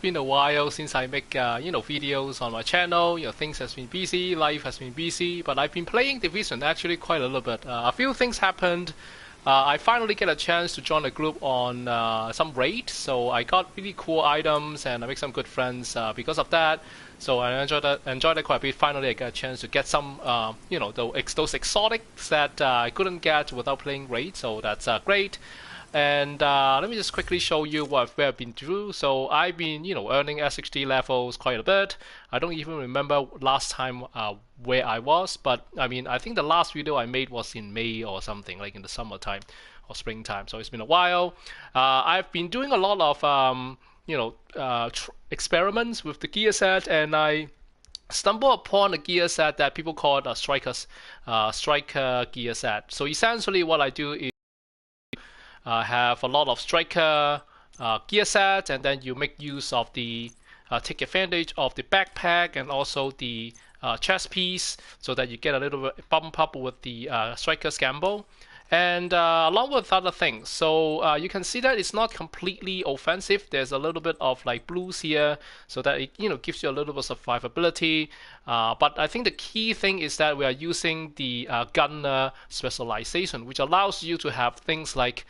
been a while since I make videos on my channel. Things has been busy, life has been busy, but I've been playing Division actually quite a little bit. A few things happened. I finally get a chance to join a group on some raid, so I got really cool items and I make some good friends because of that. So I enjoyed that quite a bit. Finally, I got a chance to get some, those exotics that I couldn't get without playing raid. So that's great. And let me just quickly show you where I've been through. So I've been, earning SHD levels quite a bit. I don't even remember last time where I was, but I mean, I think the last video I made was in May or something, like in the summertime or springtime. So it's been a while. I've been doing a lot of, experiments with the gear set, and I stumbled upon a gear set that people call a striker gear set. So essentially, what I do is have a lot of striker gear set, and then you make use of the take advantage of the backpack and also the chest piece, so that you get a little bit bump up with the striker's gamble, and along with other things. So you can see that it's not completely offensive. There's a little bit of like blues here, so that it gives you a little bit of survivability. But I think the key thing is that we are using the gunner specialization, which allows you to have things like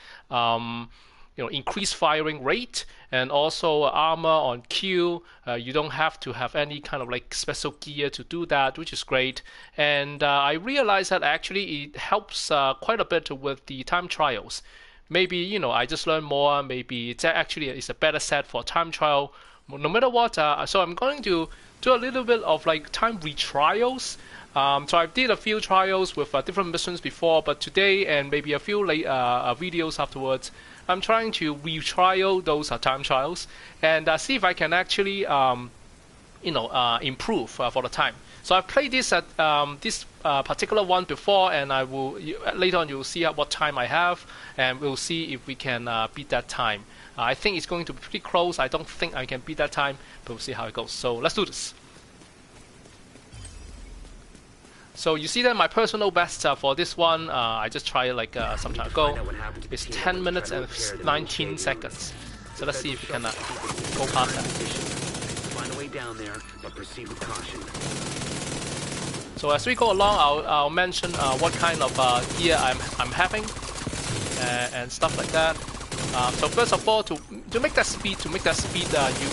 increased firing rate and also armor on Q. You don't have to have any kind of like special gear to do that, which is great. And I realized that actually it helps quite a bit with the time trials. Maybe I just learned more. Maybe it's a better set for time trial. No matter what, so I'm going to do a little bit of like time retrials. So I did a few trials with different missions before, but today and maybe a few videos afterwards, I'm trying to retrial those time trials and see if I can actually improve for the time. So I've played this particular one before, and I will later on you'll see what time I have, and we'll see if we can beat that time. I think it's going to be pretty close. I don't think I can beat that time, but we'll see how it goes. So let's do this. So you see that my personal best for this one, I just tried like some time ago. It's 10 minutes and 19 seconds. So let's see if we can go past that. Find a way down there, but proceed with caution. So as we go along, I'll mention what kind of gear I'm having and stuff like that. So first of all, to make that speed, you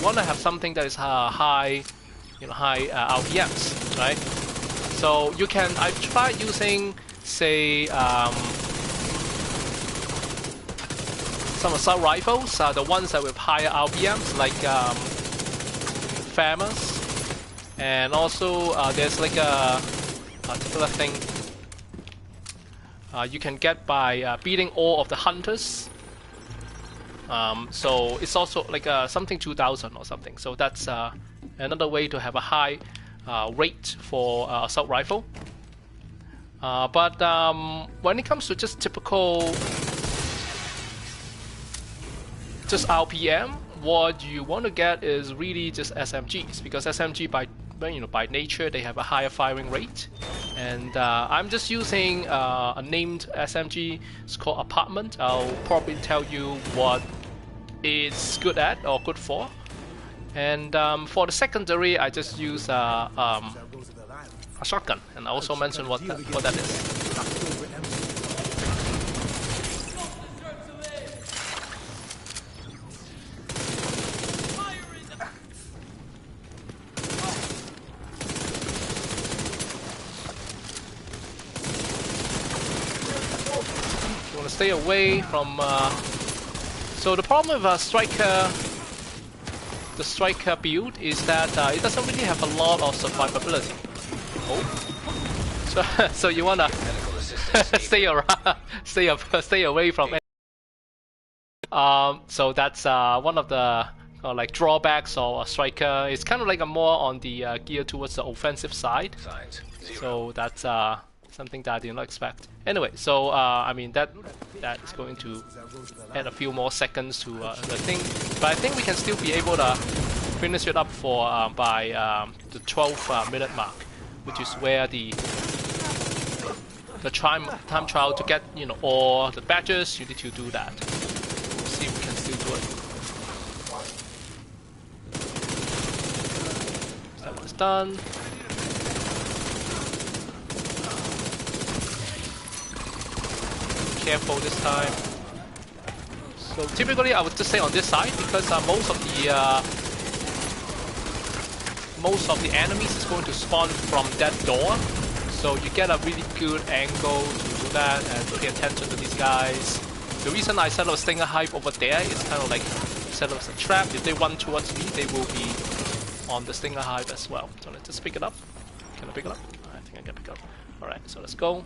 want to have something that is high RPMs, right? So you can. I've tried using, say, some assault rifles, the ones that with higher RPMs, like Famous, and also there's like a particular thing you can get by beating all of the hunters. So it's also like something 2000 or something. So that's another way to have a high rate for assault rifle. But when it comes to just typical RPM, what you want to get is really just SMGs, because SMG by nature they have a higher firing rate. And I'm just using a named SMG. It's called Apartment. I'll probably tell you what it's good at or good for. And for the secondary, I just use a shotgun, and I also mention what that is. You want to stay away from. So the problem with the striker build is that it doesn't really have a lot of survivability. Oh, so you wanna stay away from it. So that's one of the like drawbacks of a striker. It's kind of like a more on the gear towards the offensive side. So that's something that I did not expect. Anyway, so I mean that is going to add a few more seconds to the thing, but I think we can still be able to finish it up for by the 12-minute mark, which is where the time trial to get all the badges. You need to do that. We'll see if we can still do it. done. Careful this time. So typically I would just stay on this side because most of the enemies is going to spawn from that door. So you get a really good angle to do that and pay attention to these guys. The reason I set up a stinger hive over there is kind of like set up as a trap. If they run towards me, they will be on the stinger hive as well. So let's just pick it up. Can I pick it up? I think I can pick it up. Alright, so let's go.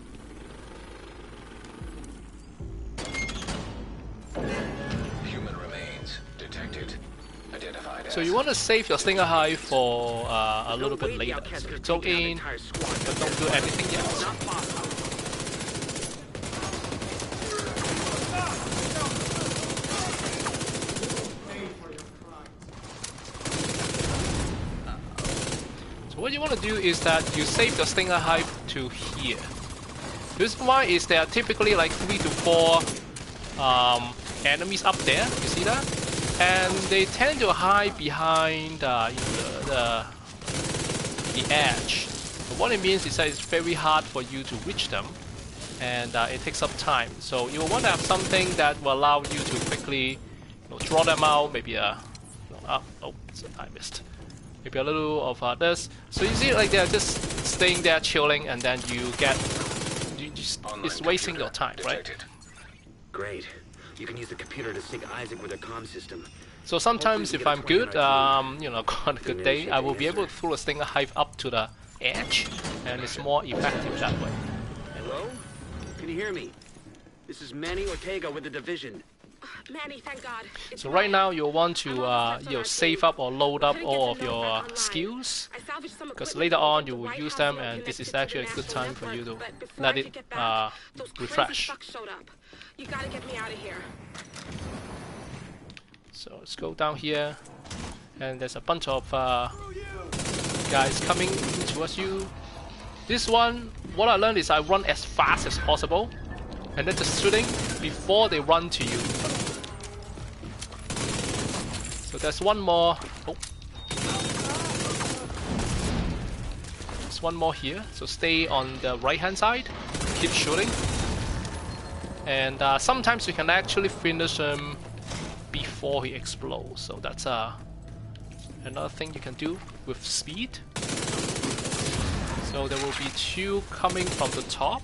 Human remains detected. Identified. So you want to save your stinger hive for a little bit later. So you go in, but don't do anything yet. So what you want to do is that you save your stinger hive to here. The reason why is there are typically like 3 to 4 enemies up there. You see that? And they tend to hide behind the edge. So what it means is that it's very hard for you to reach them, and it takes up time. So you will want to have something that will allow you to quickly draw them out. Maybe I missed. Maybe a little of this. So you see, like they're just staying there chilling, and then it's wasting your time, right? Great. You can use the computer to sync Isaac with their comm system. So sometimes if I'm good, got a good day, I will be able to throw a stinger hive up to the edge, and it's more effective that way. Hello? Can you hear me? This is Manny Ortega with the division. Manny, thank God. So right now you'll want to save up or load up all of your skills, because later on you will use them, and this is actually a good time for you to let it refresh. You gotta get me out of here. So let's go down here, and there's a bunch of guys coming towards you. This one, what I learned is I run as fast as possible, and then just shooting before they run to you. So there's one more. Oh. There's one more here. So stay on the right hand side. Keep shooting. And sometimes you can actually finish him before he explodes. So that's another thing you can do with speed. So there will be 2 coming from the top.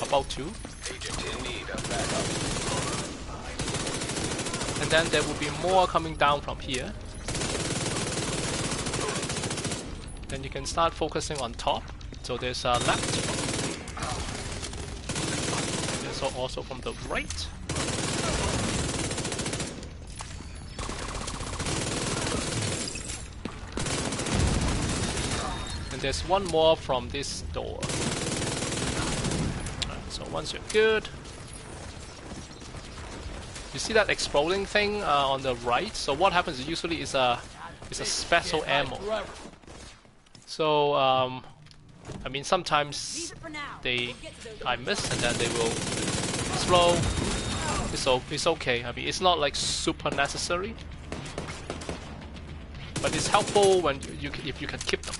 About 2. Agent in need of backup. And then there will be more coming down from here. Then you can start focusing on top. So there's left. There's also from the right. And there's one more from this door. So once you're good, you see that exploding thing on the right. So what happens usually is a special ammo. So I mean sometimes I miss and then they will explode. It's okay. I mean it's not like super necessary, but it's helpful when if you can keep them.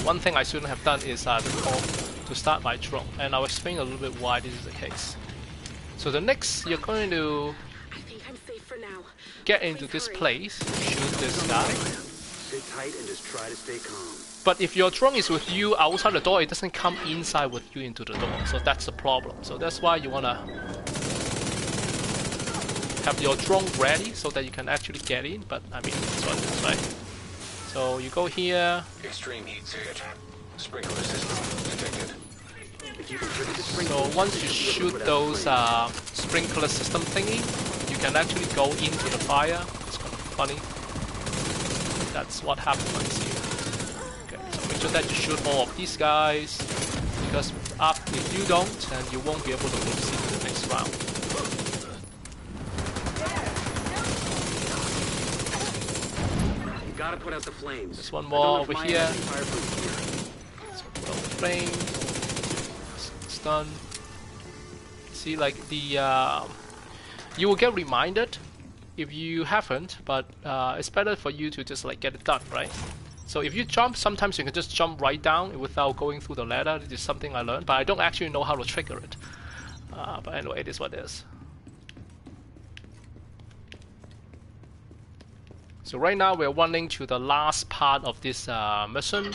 One thing I shouldn't have done is to start my drone, and I'll explain a little bit why this is the case. So the next, you're going to get into this place, shoot this guy. Sit tight and just try to stay calm. But if your drone is with you outside the door, it doesn't come inside with you into the door. So that's the problem. So that's why you wanna have your drone ready so that you can actually get in. But I mean, that's what it is, right? So you go here. Extreme heat surge. Sprinkler system detected. So once you shoot those sprinkler system thingy, you can actually go into the fire. It's kind of funny. That's what happens here. Okay, so make sure that you shoot all of these guys, because if you don't, then you won't be able to proceed to the next round. Gotta put out the flames. There's one more over here. So put out the flame. It's done. See, like the You will get reminded if you haven't, but it's better for you to just like get it done, right? So if you jump, sometimes you can just jump right down without going through the ladder. This is something I learned, but I don't actually know how to trigger it. But anyway, it is what it is. So right now we're running to the last part of this mission.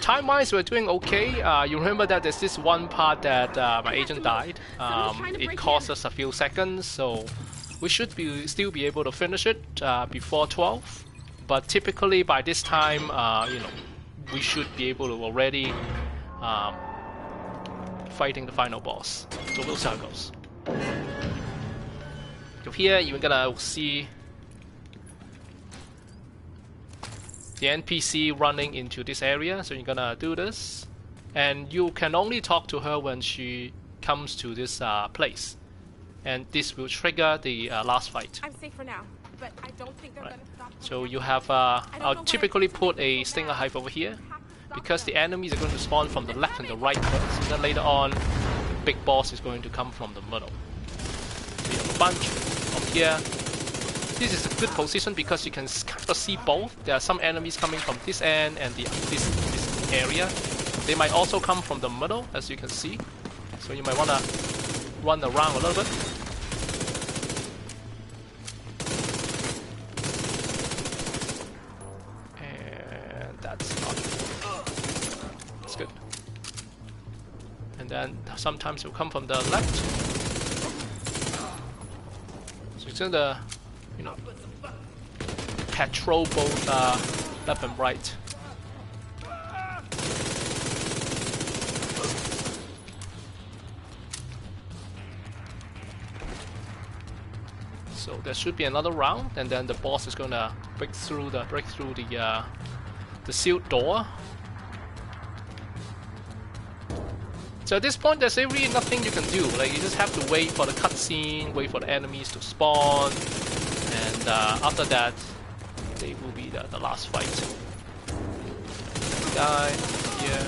Time-wise, we're doing okay. You remember that there's this one part that my agent died. It cost us a few seconds, so we should still be able to finish it before 12. But typically by this time, you know, we should be able to already fighting the final boss. So we'll see how it goes. So here you're gonna see the NPC running into this area, so you're gonna do this, and you can only talk to her when she comes to this place, and this will trigger the last fight. I'm safe for now, but I don't think they're gonna stop. So you have I'll typically put a stinger hive over here because the enemies are going to spawn from the left and the right first, and then later on the big boss is going to come from the middle. We have a bunch from here. This is a good position because you can kind of see both. There are some enemies coming from this end and this area. They might also come from the middle, as you can see. So you might want to run around a little bit. And that's not good. That's good. And then sometimes they'll come from the left. So it's in the, you know, patrol both left and right. So there should be another round, and then the boss is gonna break through the sealed door. So at this point, there's really nothing you can do. Like, you just have to wait for the cutscene, wait for the enemies to spawn, and after that, they will be the last fight. Guy here.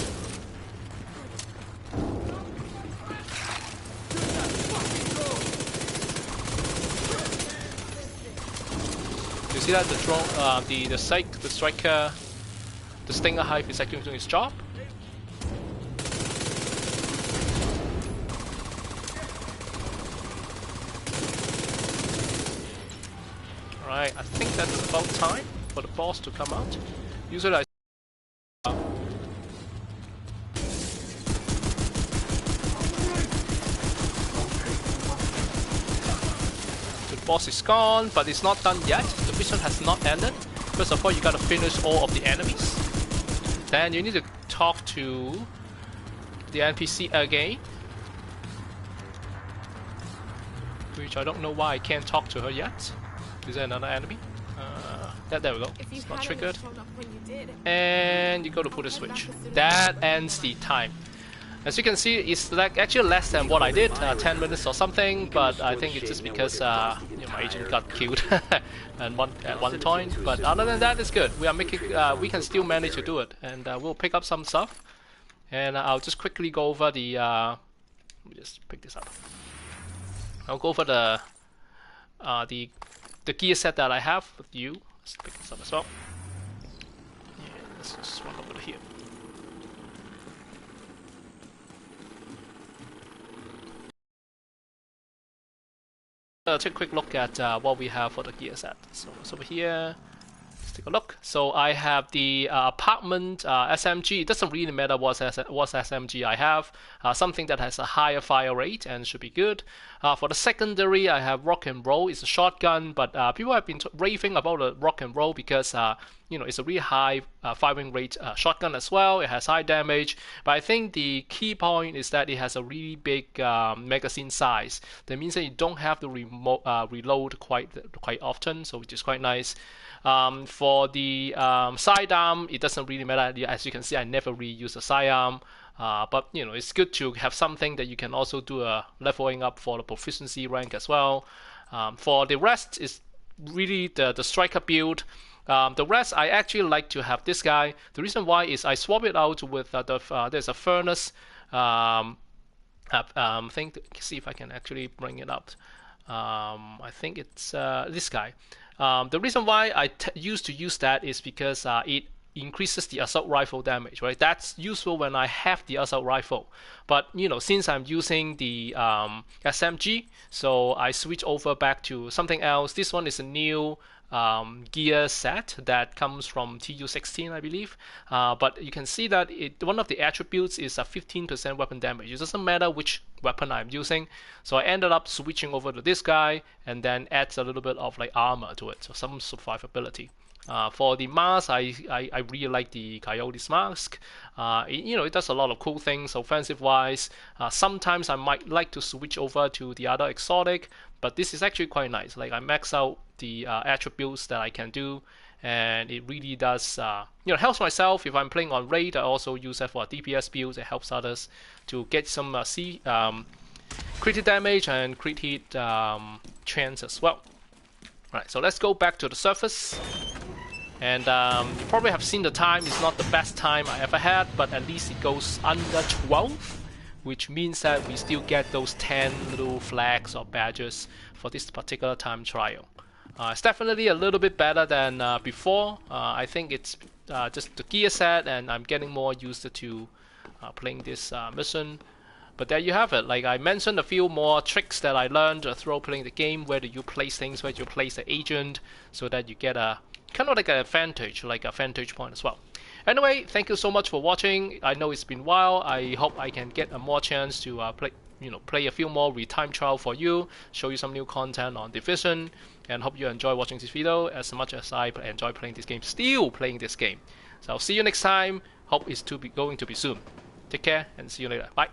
You see that the drone, the striker, the stinger hive is actually doing its job. Alright, I think that's about time for the boss to come out. Usually I so the boss is gone, but it's not done yet. The mission has not ended. First of all, you gotta finish all of the enemies. Then you need to talk to the NPC again. Which I don't know why I can't talk to her yet. Is there another enemy? Yeah, there we go. It's not triggered. And you go to put a switch. That ends the time. As you can see, it's like actually less than what I did, 10 minutes or something. But I think it's just because you know, my agent got killed at one point. But other than that, it's good. We are making, we can still manage to do it, and we'll pick up some stuff. And I'll just quickly go over the. Let me just pick this up. I'll go over the gear set that I have with you. Let's pick this up as well. Yeah, let's just run over to here. Take a quick look at what we have for the gear set. So it's over here. Let's take a look. So I have the apartment SMG. It doesn't really matter what SMG I have. Something that has a higher fire rate and should be good. For the secondary, I have rock and roll. It's a shotgun, but people have been raving about the rock and roll because you know, it's a really high firing rate shotgun as well. It has high damage, but I think the key point is that it has a really big magazine size. That means that you don't have to reload quite often, so which is quite nice. For the sidearm, it doesn't really matter. As you can see, I never really use a sidearm. But you know, it's good to have something that you can also do a leveling up for the proficiency rank as well. For the rest, is really the striker build. The rest, I actually like to have this guy. The reason why is I swap it out with there's a furnace See if I can actually bring it up. I think it's this guy. The reason why I used to use that is because it increases the assault rifle damage, right? That's useful when I have the assault rifle. But since I'm using the SMG, so I switch over back to something else. This one is a new gear set that comes from TU16, I believe. But you can see that one of the attributes is a 15% weapon damage. It doesn't matter which weapon I'm using. So I ended up switching over to this guy and then adds a little bit of like armor to it, so some survivability. For the mask, I really like the Coyote's mask. It does a lot of cool things offensive-wise. Sometimes I might like to switch over to the other exotic, but this is actually quite nice. Like I max out the attributes that I can do, and it really does helps myself if I'm playing on raid. I also use that for DPS builds. It helps others to get some crit damage and crit hit chance as well. Alright, so let's go back to the surface. And you probably have seen the time. It's not the best time I ever had, but at least it goes under 12, which means that we still get those 10 little flags or badges for this particular time trial. It's definitely a little bit better than before. I think it's just the gear set, and I'm getting more used to playing this mission. But there you have it. Like I mentioned, a few more tricks that I learned through playing the game. Where do you place things? Where do you place the agent so that you get a kind of like an advantage, like a vantage point as well. Anyway, thank you so much for watching. I know it's been a while. I hope I can get a more chance to play a few more time trial for you, show you some new content on Division, and hope you enjoy watching this video as much as I enjoy playing this game. Still playing this game. So I'll see you next time. Hope it's going to be soon. Take care and see you later. Bye.